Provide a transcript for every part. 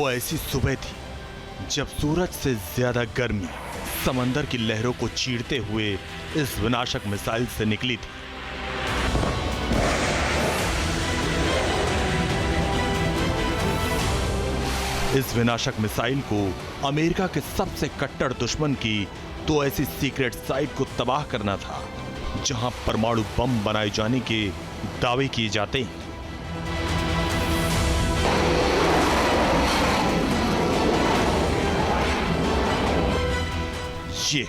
वो ऐसी सुबह थी जब सूरज से ज्यादा गर्मी समंदर की लहरों को चीरते हुए इस विनाशक मिसाइल से निकली थी। इस विनाशक मिसाइल को अमेरिका के सबसे कट्टर दुश्मन की तो ऐसी सीक्रेट साइट को तबाह करना था जहां परमाणु बम बनाए जाने के दावे किए जाते हैं। ये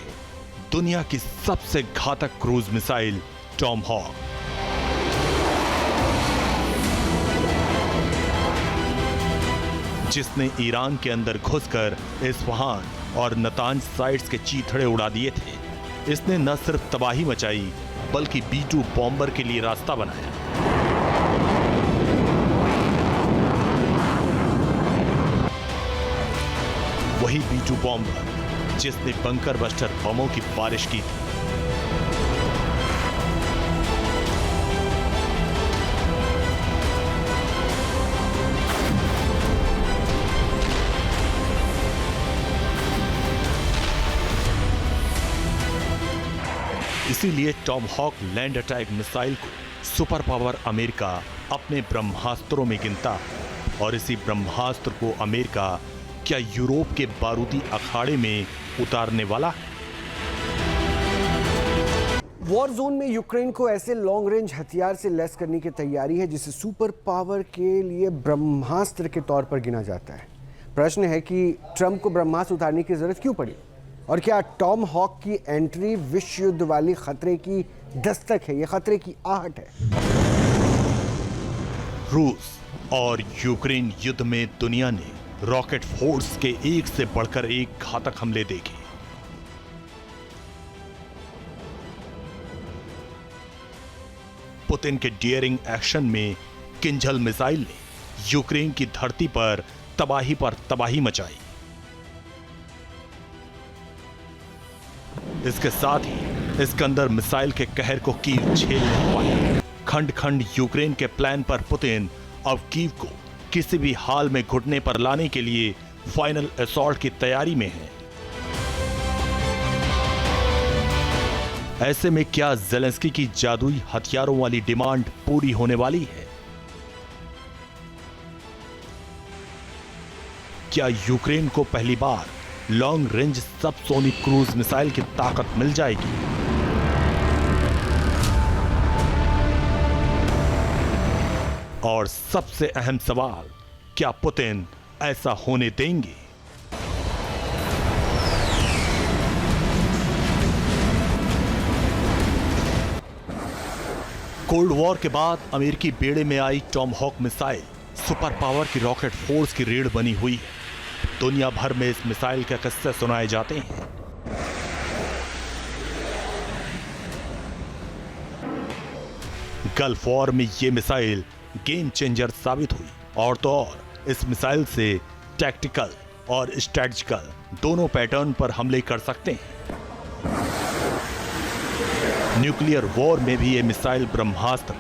दुनिया की सबसे घातक क्रूज मिसाइल टॉमहॉक। जिसने ईरान के अंदर घुसकर इस्फहान और नतांज साइट्स के चीथड़े उड़ा दिए थे। इसने न सिर्फ तबाही मचाई बल्कि B-2 बॉम्बर के लिए रास्ता बनाया। वही B-2 बॉम्बर जिसने बंकर बस्टर बमों की बारिश की थी। इसीलिए टॉमहॉक लैंड अटैक मिसाइल को सुपर पावर अमेरिका अपने ब्रह्मास्त्रों में गिनता है। और इसी ब्रह्मास्त्र को अमेरिका क्या यूरोप के बारूदी अखाड़े में उतारने वाला है? वॉर जोन में यूक्रेन को ऐसे लॉन्ग रेंज हथियार से लैस करने की तैयारी है जिसे सुपर पावर के लिए ब्रह्मास्त्र के तौर पर गिना जाता है। प्रश्न है कि ट्रंप को ब्रह्मास्त्र उतारने की जरूरत क्यों पड़ी और क्या टॉमहॉक की एंट्री विश्व युद्ध वाली खतरे की दस्तक है, यह खतरे की आहट है। रूस और यूक्रेन युद्ध में दुनिया ने रॉकेट फोर्स के एक से बढ़कर एक घातक हमले देखे। पुतिन के डियरिंग एक्शन में किंजल मिसाइल ने यूक्रेन की धरती पर तबाही मचाई। इसके साथ ही इस्कंदर मिसाइल के कहर को कीव झेल नहीं पाया। खंड खंड यूक्रेन के प्लान पर पुतिन अब कीव को किसी भी हाल में घुटने पर लाने के लिए फाइनल असॉल्ट की तैयारी में है। ऐसे में क्या ज़ेलेंस्की की जादुई हथियारों वाली डिमांड पूरी होने वाली है? क्या यूक्रेन को पहली बार long range subsonic cruise missile की ताकत मिल जाएगी? और सबसे अहम सवाल, क्या पुतिन ऐसा होने देंगे? कोल्ड वॉर के बाद अमेरिकी बेड़े में आई टॉमहॉक मिसाइल सुपर पावर की रॉकेट फोर्स की रीढ़ बनी हुई है। दुनिया भर में इस मिसाइल के किस्से सुनाए जाते हैं। गल्फ वॉर में यह मिसाइल गेम चेंजर साबित हुई। और तो और इस मिसाइल से टैक्टिकल और स्ट्रेटजिकल दोनों पैटर्न पर हमले कर सकते हैं। न्यूक्लियर वॉर में भी यह मिसाइल ब्रह्मास्त्र।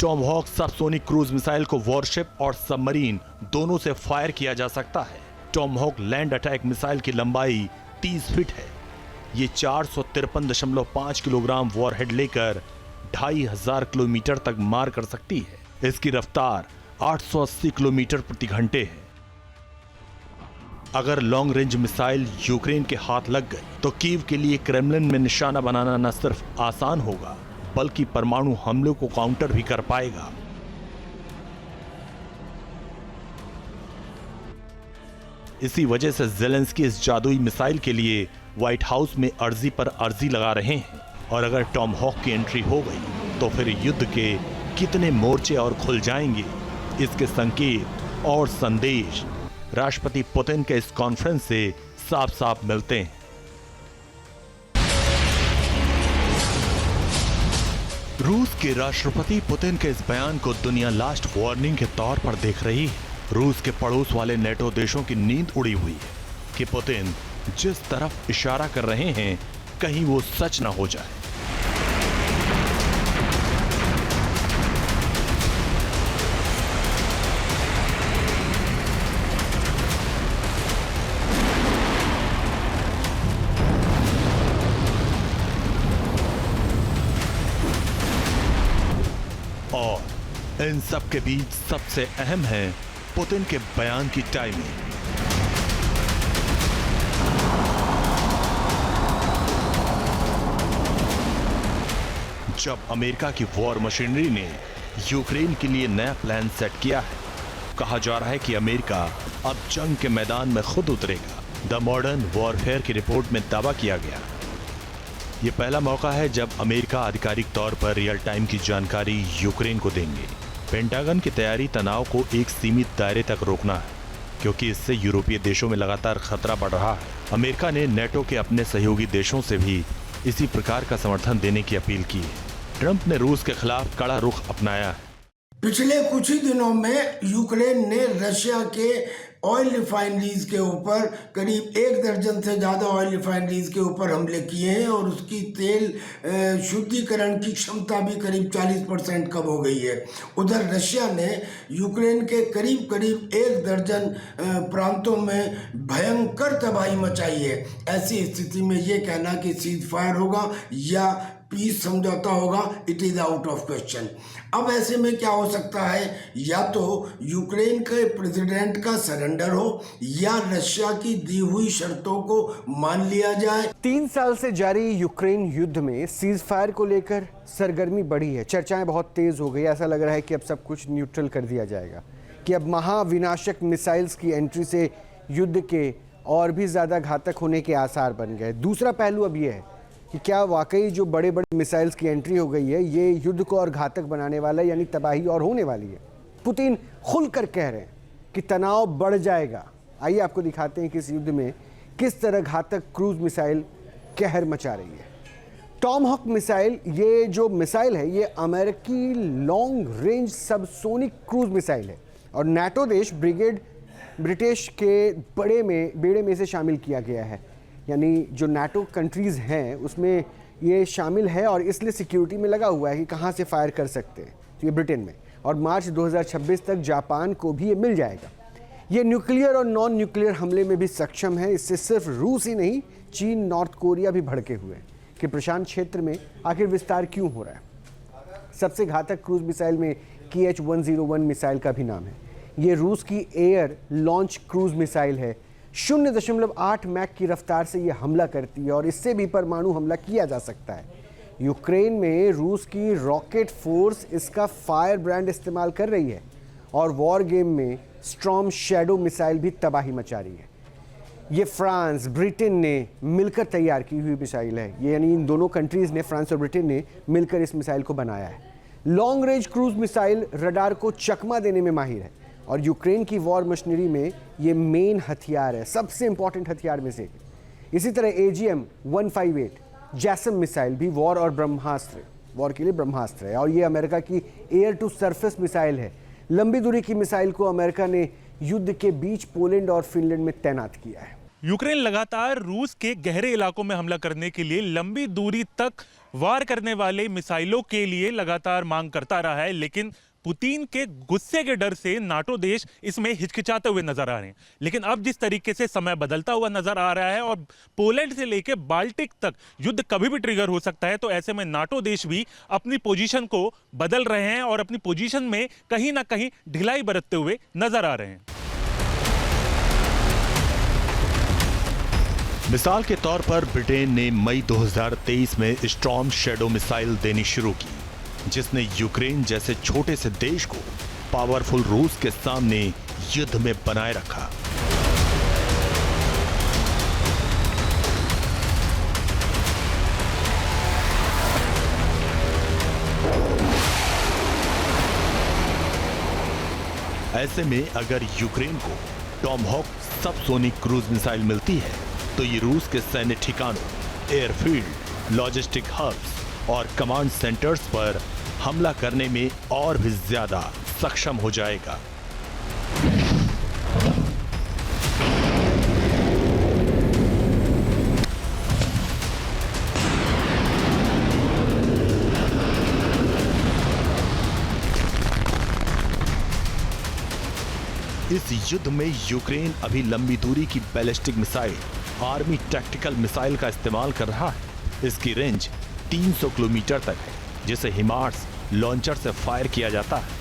टॉमहॉक सबसोनिक क्रूज मिसाइल को वॉरशिप और सबमरीन दोनों से फायर किया जा सकता है। टॉमहॉक लैंड अटैक मिसाइल की लंबाई 30 फीट है। ये 453.5 किलोग्राम वॉरहेड लेकर 2500 किलोमीटर तक मार कर सकती है। इसकी रफ्तार 880 किलोमीटर प्रति घंटे है। अगर लॉन्ग रेंज मिसाइल यूक्रेन के हाथ लग गई तो कीव के लिए क्रेमलिन में निशाना बनाना न सिर्फ आसान होगा बल्कि परमाणु हमलों को काउंटर भी कर पाएगा। इसी वजह से ज़ेलेंस्की इस जादुई मिसाइल के लिए व्हाइट हाउस में अर्जी पर अर्जी लगा रहे हैं। और अगर टॉमहॉक की एंट्री हो गई तो फिर युद्ध के कितने मोर्चे और खुल जाएंगे, इसके संकेत और संदेश राष्ट्रपति पुतिन के इस कॉन्फ्रेंस से साफ साफ मिलते हैं। रूस के राष्ट्रपति पुतिन के इस बयान को दुनिया लास्ट वार्निंग के तौर पर देख रही है। रूस के पड़ोस वाले नेटो देशों की नींद उड़ी हुई है कि पुतिन जिस तरफ इशारा कर रहे हैं कहीं वो सच ना हो जाए। और इन सब के बीच सबसे अहम है पुतिन के बयान की टाइमिंग। जब अमेरिका की वॉर मशीनरी ने यूक्रेन के लिए नया प्लान सेट किया है, कहा जा रहा है कि अमेरिका अब जंग के मैदान में खुद उतरेगा। द मॉडर्न वॉरफेयर की रिपोर्ट में दावा किया गया, यह पहला मौका है जब अमेरिका आधिकारिक तौर पर रियल टाइम की जानकारी यूक्रेन को देंगे। पेंटागन की तैयारी तनाव को एक सीमित दायरे तक रोकना है, क्योंकि इससे यूरोपीय देशों में लगातार खतरा बढ़ रहा है। अमेरिका ने नेटो के अपने सहयोगी देशों से भी इसी प्रकार का समर्थन देने की अपील की है। ट्रंप ने रूस के खिलाफ कड़ा रुख अपनाया है। पिछले कुछ ही दिनों में यूक्रेन ने रशिया के ऑयल रिफाइनरीज के ऊपर करीब 1 दर्जन से ज़्यादा ऑयल रिफाइनरीज के ऊपर हमले किए हैं और उसकी तेल शुद्धिकरण की क्षमता भी करीब 40% कम हो गई है। उधर रशिया ने यूक्रेन के करीब 1 दर्जन प्रांतों में भयंकर तबाही मचाई है। ऐसी स्थिति में ये कहना कि सीज फायर होगा या पीस समझौता होगा, it is out of question. अब ऐसे में क्या हो सकता है, या तो यूक्रेन के प्रेसिडेंट का सरेंडर हो या रशिया की दी हुई शर्तों को मान लिया जाए। 3 साल से जारी यूक्रेन युद्ध में सीज फायर को लेकर सरगर्मी बढ़ी है। चर्चाएं बहुत तेज हो गई। ऐसा लग रहा है कि अब सब कुछ न्यूट्रल कर दिया जाएगा, कि अब महाविनाशक मिसाइल्स की एंट्री से युद्ध के और भी ज्यादा घातक होने के आसार बन गए। दूसरा पहलू अब यह है कि क्या वाकई जो बड़े बड़े मिसाइल्स की एंट्री हो गई है ये युद्ध को और घातक बनाने वाला है, यानी तबाही और होने वाली है। पुतिन खुलकर कह रहे हैं कि तनाव बढ़ जाएगा। आइए आपको दिखाते हैं कि इस युद्ध में किस तरह घातक क्रूज मिसाइल कहर मचा रही है। टॉमहॉक मिसाइल, ये जो मिसाइल है ये अमेरिकी long range subsonic cruise missile है और नाटो देश ब्रिटिश के बेड़े में इसे शामिल किया गया है। यानी जो नाटो कंट्रीज़ हैं उसमें ये शामिल है और इसलिए सिक्योरिटी में लगा हुआ है कि कहाँ से फायर कर सकते हैं। तो ये ब्रिटेन में, और मार्च 2026 तक जापान को भी ये मिल जाएगा। ये न्यूक्लियर और नॉन न्यूक्लियर हमले में भी सक्षम है। इससे सिर्फ रूस ही नहीं, चीन, नॉर्थ कोरिया भी भड़के हुए हैं कि प्रशांत क्षेत्र में आखिर विस्तार क्यों हो रहा है। सबसे घातक क्रूज मिसाइल में KH-101 मिसाइल का भी नाम है। ये रूस की एयर लॉन्च क्रूज मिसाइल है। 0.8 मैक की रफ्तार से ये हमला करती है और इससे भी परमाणु हमला किया जा सकता है। यूक्रेन में रूस की रॉकेट फोर्स इसका फायर ब्रांड इस्तेमाल कर रही है और वॉर गेम में स्टॉर्म शैडो मिसाइल भी तबाही मचा रही है। ये फ्रांस, ब्रिटेन ने मिलकर तैयार की हुई मिसाइल है। ये यानी इन दोनों कंट्रीज़ ने, फ्रांस और ब्रिटेन ने मिलकर इस मिसाइल को बनाया है। Long range cruise missile radar को चकमा देने में माहिर है और यूक्रेन की वॉर मशीनरी में ये मेन हथियार है, सबसे इंपॉर्टेंट हथियार में से। इसी तरह AGM-158 जैसम मिसाइल भी वॉर के लिए ब्रह्मास्त्र है और ये अमेरिका की एयर टू सरफेस मिसाइल है। लंबी दूरी की मिसाइल को अमेरिका ने युद्ध के बीच पोलैंड और फिनलैंड में तैनात किया है। यूक्रेन लगातार रूस के गहरे इलाकों में हमला करने के लिए लंबी दूरी तक वार करने वाले मिसाइलों के लिए लगातार मांग करता रहा है, लेकिन पुतिन के गुस्से के डर से नाटो देश इसमें हिचकिचाते हुए नजर आ रहे हैं। लेकिन अब जिस तरीके से समय बदलता हुआ नजर आ रहा है और पोलैंड से लेकर बाल्टिक तक युद्ध कभी भी ट्रिगर हो सकता है, तो ऐसे में नाटो देश भी अपनी पोजीशन को बदल रहे हैं और अपनी पोजीशन में कहीं ना कहीं ढिलाई बरतते हुए नजर आ रहे हैं। मिसाल के तौर पर ब्रिटेन ने मई 2023 में स्टॉर्म शैडो मिसाइल देनी शुरू की, जिसने यूक्रेन जैसे छोटे से देश को पावरफुल रूस के सामने युद्ध में बनाए रखा। ऐसे में अगर यूक्रेन को टॉमहॉक सबसोनिक क्रूज मिसाइल मिलती है तो ये रूस के सैन्य ठिकानों, एयरफील्ड, लॉजिस्टिक हब्स और कमांड सेंटर्स पर हमला करने में और भी ज्यादा सक्षम हो जाएगा। इस युद्ध में यूक्रेन अभी लंबी दूरी की ballistic missile army tactical missile का इस्तेमाल कर रहा है। इसकी रेंज 300 किलोमीटर तक है, जिसे हिमार्स लॉन्चर से फायर किया जाता है।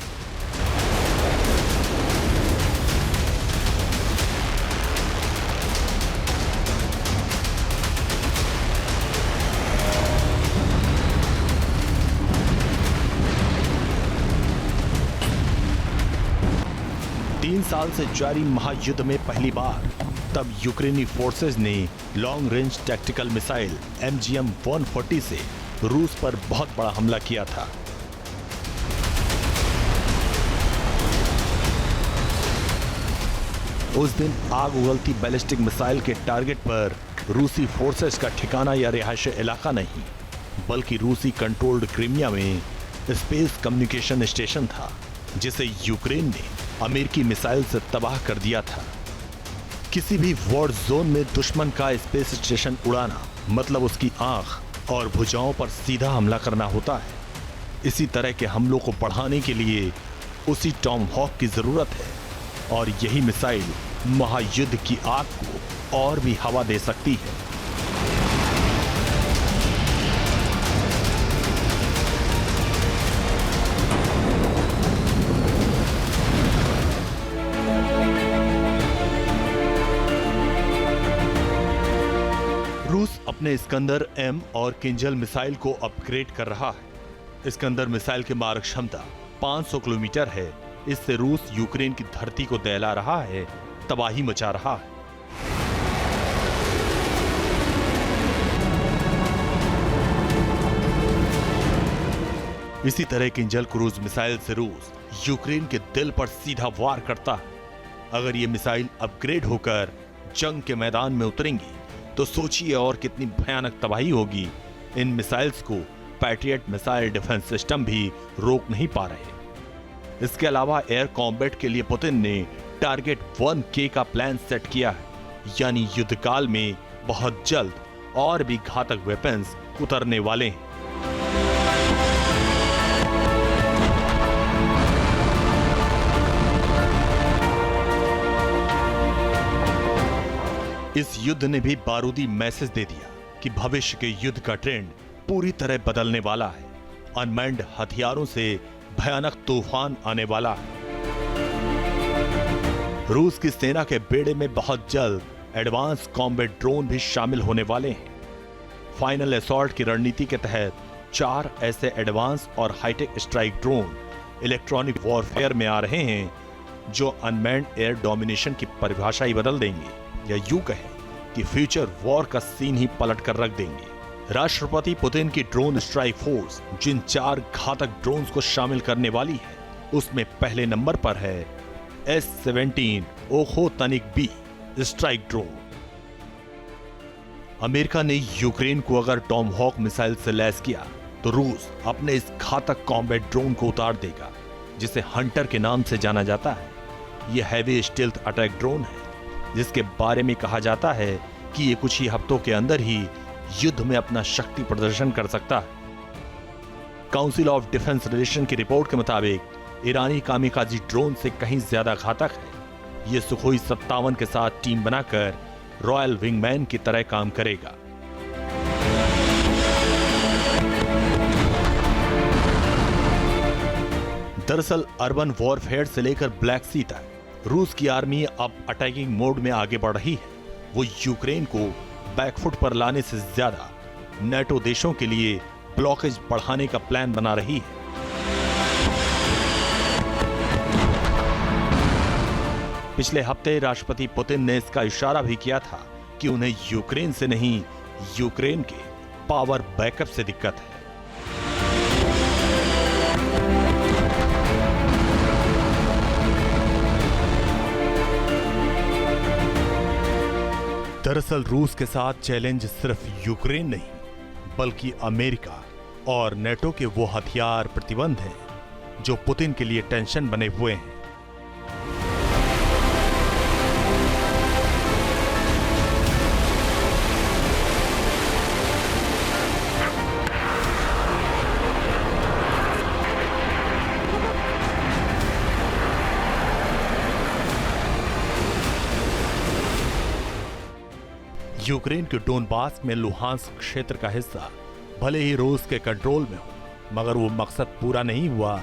तीन साल से जारी महायुद्ध में पहली बार तब यूक्रेनी फोर्सेस ने long range tactical missile MGM-140 से रूस पर बहुत बड़ा हमला किया था। उस दिन आग उगलती बैलिस्टिक मिसाइल के टारगेट पर रूसी फोर्सेस का ठिकाना या रिहायशी इलाका नहीं, बल्कि रूसी कंट्रोल्ड क्रीमिया में स्पेस कम्युनिकेशन स्टेशन था, जिसे यूक्रेन ने अमेरिकी मिसाइल से तबाह कर दिया था। किसी भी वॉर जोन में दुश्मन का स्पेस स्टेशन उड़ाना मतलब उसकी आंख और भुजाओं पर सीधा हमला करना होता है। इसी तरह के हमलों को बढ़ाने के लिए उसी टॉम हॉक की जरूरत है, और यही मिसाइल महायुद्ध की आग को और भी हवा दे सकती है। रूस अपने इस्कंदर M और किंजल मिसाइल को अपग्रेड कर रहा है। इस्कंदर मिसाइल की मारक क्षमता 500 किलोमीटर है। इससे रूस यूक्रेन की धरती को दहला रहा है, तबाही मचा रहा है। इसी तरह किंजल क्रूज मिसाइल से रूस यूक्रेन के दिल पर सीधा वार करता है। अगर ये मिसाइल अपग्रेड होकर जंग के मैदान में उतरेंगी तो सोचिए और कितनी भयानक तबाही होगी। इन मिसाइल्स को पैट्रियट मिसाइल डिफेंस सिस्टम भी रोक नहीं पा रहे। इसके अलावा एयर कॉम्बैट के लिए पुतिन ने टारगेट 1K का प्लान सेट किया है, यानी युद्ध काल में बहुत जल्द और भी घातक वेपन्स उतरने वाले हैं। इस युद्ध ने भी बारूदी मैसेज दे दिया कि भविष्य के युद्ध का ट्रेंड पूरी तरह बदलने वाला है। अनमैन्ड हथियारों से भयानक तूफान आने वाला है। रूस की सेना के बेड़े में बहुत जल्द एडवांस कॉम्बैट ड्रोन भी शामिल होने वाले हैं। फाइनल असॉल्ट की रणनीति के तहत 4 ऐसे एडवांस और hi tech strike drone electronic warfare में आ रहे हैं, जो अनमैन्ड एयर डोमिनेशन की परिभाषा ही बदल देंगे, या यूं कहें कि फ्यूचर वॉर का सीन ही पलट कर रख देंगे। राष्ट्रपति पुतिन की ड्रोन स्ट्राइक फोर्स जिन 4 घातक ड्रोन्स को शामिल करने वाली है, उसमें पहले नंबर पर है S-17 ओखोतनिक B strike drone. America ने यूक्रेन को अगर टॉम हॉक मिसाइल से लैस किया तो रूस अपने इस घातक कॉम्बैट ड्रोन को उतार देगा, जिसे हंटर के नाम से जाना जाता है। यह हैवी स्टेल्थ अटैक ड्रोन है, जिसके बारे में कहा जाता है कि ये कुछ ही हफ्तों के अंदर ही युद्ध में अपना शक्ति प्रदर्शन कर सकता है। काउंसिल ऑफ डिफेंस रिलेशन की रिपोर्ट के मुताबिक ईरानी कामिकाजी ड्रोन से कहीं ज्यादा घातक है। यह सुखोई 57 के साथ टीम बनाकर रॉयल विंगमैन की तरह काम करेगा। दरअसल अर्बन वॉरफेयर से लेकर ब्लैक सी तक रूस की आर्मी अब अटैकिंग मोड में आगे बढ़ रही है। वो यूक्रेन को बैकफुट पर लाने से ज्यादा नेटो देशों के लिए ब्लॉकेज बढ़ाने का प्लान बना रही है। पिछले हफ्ते राष्ट्रपति पुतिन ने इसका इशारा भी किया था कि उन्हें यूक्रेन से नहीं, यूक्रेन के पावर बैकअप से दिक्कत है। दरअसल रूस के साथ चैलेंज सिर्फ यूक्रेन नहीं, बल्कि अमेरिका और नेटो के वो हथियार प्रतिबंध हैं जो पुतिन के लिए टेंशन बने हुए हैं। यूक्रेन के डोनबास में लुहांस्क क्षेत्र का हिस्सा भले ही रूस के कंट्रोल में हो, मगर वो मकसद पूरा नहीं हुआ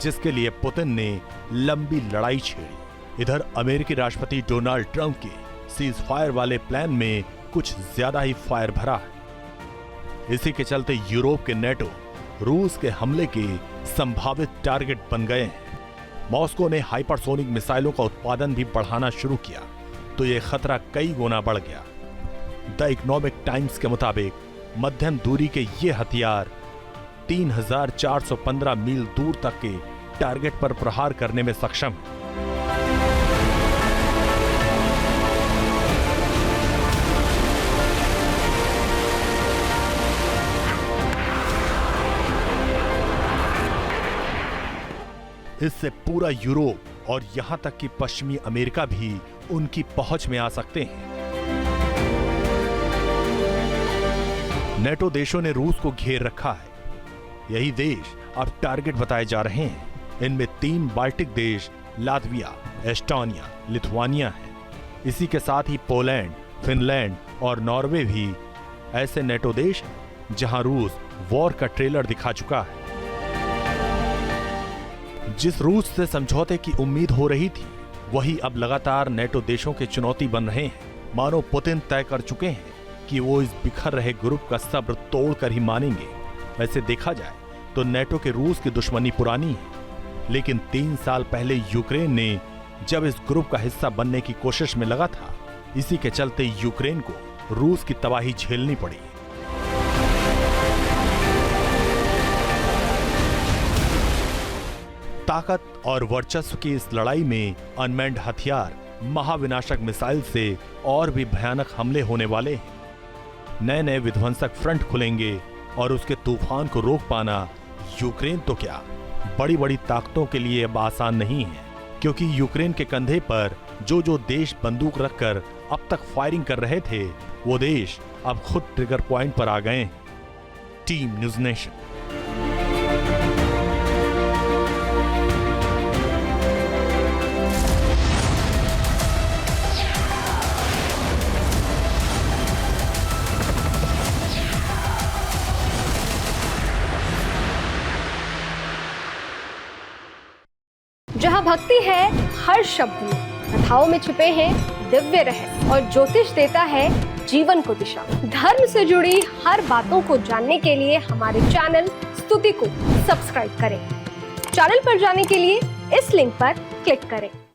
जिसके लिए पुतिन ने लंबी लड़ाई छेड़ी। इधर अमेरिकी राष्ट्रपति डोनाल्ड ट्रंप के सीज फायर वाले प्लान में कुछ ज्यादा ही फायर भरा है। इसी के चलते यूरोप के नेटो रूस के हमले के संभावित टारगेट बन गए हैं। मॉस्को ने हाइपरसोनिक मिसाइलों का उत्पादन भी बढ़ाना शुरू किया तो यह खतरा कई गुना बढ़ गया। द इकोनॉमिक टाइम्स के मुताबिक मध्यम दूरी के ये हथियार 3415 मील दूर तक के टारगेट पर प्रहार करने में सक्षम है। इससे पूरा यूरोप और यहां तक कि पश्चिमी अमेरिका भी उनकी पहुंच में आ सकते हैं। नेटो देशों ने रूस को घेर रखा है। यही देश अब टारगेट बताए जा रहे हैं। इनमें 3 बाल्टिक देश लातविया, एस्टोनिया, लिथुआनिया हैं। इसी के साथ ही पोलैंड, फिनलैंड और नॉर्वे भी ऐसे नेटो देश हैं जहां रूस वॉर का ट्रेलर दिखा चुका है। जिस रूस से समझौते की उम्मीद हो रही थी वही अब लगातार नेटो देशों के चुनौती बन रहे हैं। मानो पुतिन तय कर चुके हैं कि वो इस बिखर रहे ग्रुप का सब्र तोड़कर ही मानेंगे। वैसे देखा जाए तो नेटो के रूस की दुश्मनी पुरानी है, लेकिन 3 साल पहले यूक्रेन ने जब इस ग्रुप का हिस्सा बनने की कोशिश में लगा था, इसी के चलते यूक्रेन को रूस की तबाही झेलनी पड़ी। ताकत और वर्चस्व की इस लड़ाई में अनमैन्ड हथियार, महाविनाशक मिसाइल से और भी भयानक हमले होने वाले हैं। नए नए विध्वंसक फ्रंट खुलेंगे और उसके तूफान को रोक पाना यूक्रेन तो क्या, बड़ी बड़ी ताकतों के लिए अब आसान नहीं है, क्योंकि यूक्रेन के कंधे पर जो देश बंदूक रखकर अब तक फायरिंग कर रहे थे, वो देश अब खुद ट्रिगर पॉइंट पर आ गए हैं। Team news nation. जहाँ भक्ति है हर शब्द में, कथाओं में छुपे हैं दिव्य रहस्य और ज्योतिष देता है जीवन को दिशा। धर्म से जुड़ी हर बातों को जानने के लिए हमारे चैनल स्तुति को सब्सक्राइब करें। चैनल पर जाने के लिए इस लिंक पर क्लिक करें।